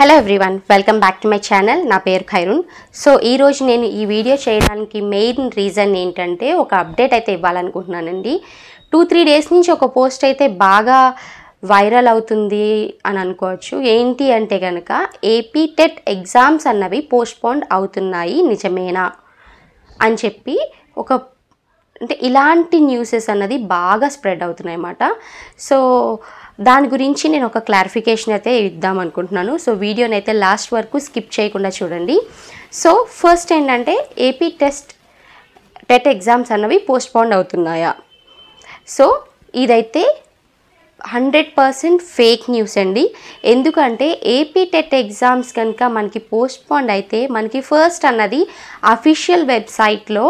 Hello everyone, welcome back to my channel. నా పేరు ఖైరున్. So ఈరోజు నేను ఈ వీడియో చేయడానికి మెయిన్ రీజన్ ఏంటంటే ఒక అప్డేట్ అయితే ఇవ్వాలనుకుంటున్నానండి. 2-3 డేస్ నుంచి ఒక పోస్ట్ అయితే బాగా వైరల్ అవుతుంది అని అనుకోవచ్చు. ఏంటి అంటే కనుక ఏపీ టెట్ ఎగ్జామ్స్ అన్నవి పోస్ట్పోన్ అవుతున్నాయి, నిజమేనా అని చెప్పి అంటే ఇలాంటి న్యూసెస్ అన్నది బాగా స్ప్రెడ్ అవుతున్నాయి అన్నమాట. సో దాని గురించి నేను ఒక క్లారిఫికేషన్ అయితే ఇద్దాం అనుకుంటున్నాను. సో వీడియోని అయితే లాస్ట్ వరకు స్కిప్ చేయకుండా చూడండి. సో ఫస్ట్ ఏంటంటే ఏపీ టెట్ ఎగ్జామ్స్ అన్నవి పోస్ట్పోన్ అవుతున్నాయా? సో ఇదైతే 100% ఫేక్ న్యూస్ అండి. ఎందుకంటే ఏపీ టెట్ ఎగ్జామ్స్ కనుక మనకి పోస్ట్పోన్ అయితే మనకి ఫస్ట్ అన్నది అఫీషియల్ వెబ్సైట్లో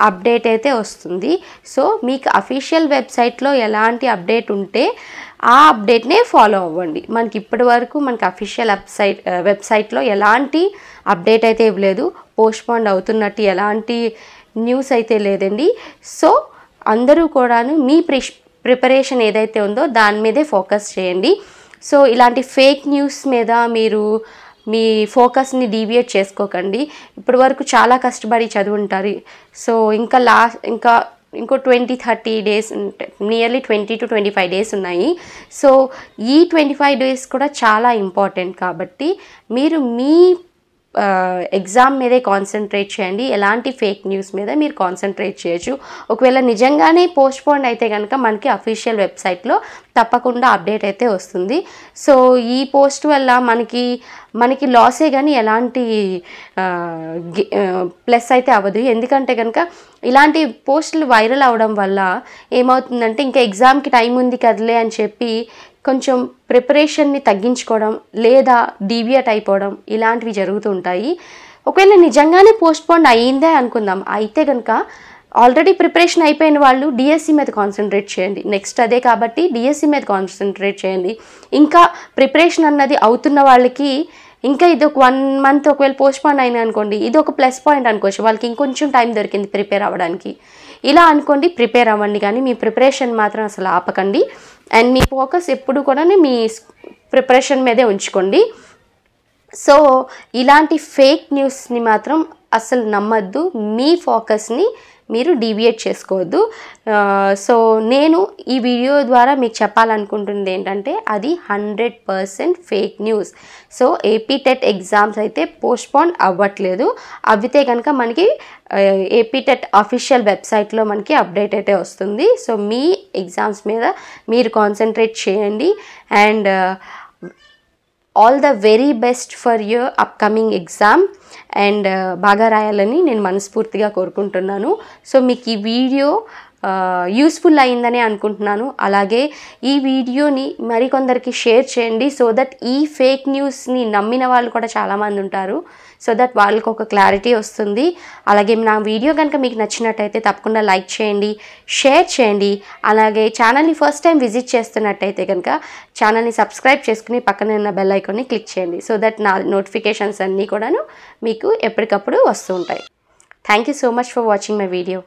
అప్డేట్ అయితే వస్తుంది. సో మీకు అఫీషియల్ వెబ్సైట్లో ఎలాంటి అప్డేట్ ఉంటే ఆ అప్డేట్నే ఫాలో అవ్వండి. మనకి ఇప్పటి వరకు మనకి అఫీషియల్ వెబ్సైట్లో ఎలాంటి అప్డేట్ అయితే ఇవ్వలేదు, పోస్ట్పోన్ అవుతున్నట్టు ఎలాంటి న్యూస్ అయితే లేదండి. సో అందరూ కూడాను మీ ప్రిపరేషన్ ఏదైతే ఉందో దాని మీదే ఫోకస్ చేయండి. సో ఇలాంటి ఫేక్ న్యూస్ మీద మీరు మీ ఫోకస్ని డీవియేట్ చేసుకోకండి. ఇప్పటి వరకు చాలా కష్టపడి చదువుంటారు. సో ఇంకో 20-30 డేస్ ఉంటాయి, నియర్లీ 20 to 25 డేస్ ఉన్నాయి. సో ఈ 25 డేస్ కూడా చాలా ఇంపార్టెంట్ కాబట్టి మీరు మీ ఎగ్జామ్ మీదే కాన్సన్ట్రేట్ చేయండి. ఎలాంటి ఫేక్ న్యూస్ మీద మీరు కాన్సన్ట్రేట్ చేయొచ్చు. ఒకవేళ నిజంగానే పోస్ట్పోన్ అయితే కనుక మనకి అఫీషియల్ వెబ్సైట్లో తప్పకుండా అప్డేట్ అయితే వస్తుంది. సో ఈ పోస్ట్ వల్ల మనకి లాసే కానీ ఎలాంటి ప్లస్ అయితే అవ్వదు. ఎందుకంటే కనుక ఇలాంటి పోస్టులు వైరల్ అవడం వల్ల ఏమవుతుందంటే ఇంకా ఎగ్జామ్కి టైం ఉంది కదలే అని చెప్పి కొంచెం ప్రిపరేషన్ని తగ్గించుకోవడం లేదా డీవియేట్ అయిపోవడం ఇలాంటివి జరుగుతూ ఉంటాయి. ఒకవేళ నిజంగానే పోస్ట్పోన్ అయ్యిందే అనుకుందాం, అయితే కనుక ఆల్రెడీ ప్రిపరేషన్ అయిపోయిన వాళ్ళు డిఎస్సి మీద కాన్సన్ట్రేట్ చేయండి. నెక్స్ట్ అదే కాబట్టి డిఎస్సి మీద కాన్సన్ట్రేట్ చేయండి. ఇంకా ప్రిపరేషన్ అన్నది అవుతున్న వాళ్ళకి ఇంకా ఇది ఒక 1 month ఒకవేళ పోస్ట్పోన్ అయింది అనుకోండి, ఇది ఒక ప్లస్ పాయింట్ అనుకోవచ్చు. వాళ్ళకి ఇంకొంచెం టైం దొరికింది ప్రిపేర్ అవ్వడానికి. ఇలా అనుకోండి, ప్రిపేర్ అవ్వండి, కానీ మీ ప్రిపరేషన్ మాత్రం అసలు ఆపకండి. అండ్ మీ ఫోకస్ ఎప్పుడు కూడా మీ ప్రిపరేషన్ మీదే ఉంచుకోండి. సో ఇలాంటి ఫేక్ న్యూస్ని మాత్రం అసలు నమ్మద్దు. మీ ఫోకస్ని మీరు డీవియేట్ చేసుకోవద్దు. సో నేను ఈ వీడియో ద్వారా మీకు చెప్పాలనుకుంటుంది ఏంటంటే అది 100% fake news. So AP TET exams అయితే పోస్ట్పోన్ అవ్వట్లేదు. అవితే కనుక మనకి ఏపీ టెట్ అఫీషియల్ వెబ్సైట్లో మనకి అప్డేట్ అయితే వస్తుంది. సో మీ ఎగ్జామ్స్ మీద మీరు కాన్సన్ట్రేట్ చేయండి. And all the very best for your upcoming exam. And బాగా రాయాలని నేను మనస్ఫూర్తిగా కోరుకుంటున్నాను. సో మీకు ఈ వీడియో యూస్ఫుల్ అయిందని అనుకుంటున్నాను. అలాగే ఈ వీడియోని మరికొందరికి షేర్ చేయండి. సో దట్ ఈ ఫేక్ న్యూస్ని నమ్మిన వాళ్ళు కూడా చాలామంది ఉంటారు. సో దట్ వాళ్ళకి ఒక క్లారిటీ వస్తుంది. అలాగే నా వీడియో కనుక మీకు నచ్చినట్టయితే తప్పకుండా లైక్ చేయండి, షేర్ చేయండి. అలాగే ఛానల్ని ఫస్ట్ టైం విజిట్ చేస్తున్నట్టయితే కనుక ఛానల్ని సబ్స్క్రైబ్ చేసుకుని పక్కన ఉన్న బెల్ ఐకాన్ని క్లిక్ చేయండి. సో దట్ నా నోటిఫికేషన్స్ అన్నీ కూడాను మీకు ఎప్పటికప్పుడు వస్తూ ఉంటాయి. Thank you so much for watching my video.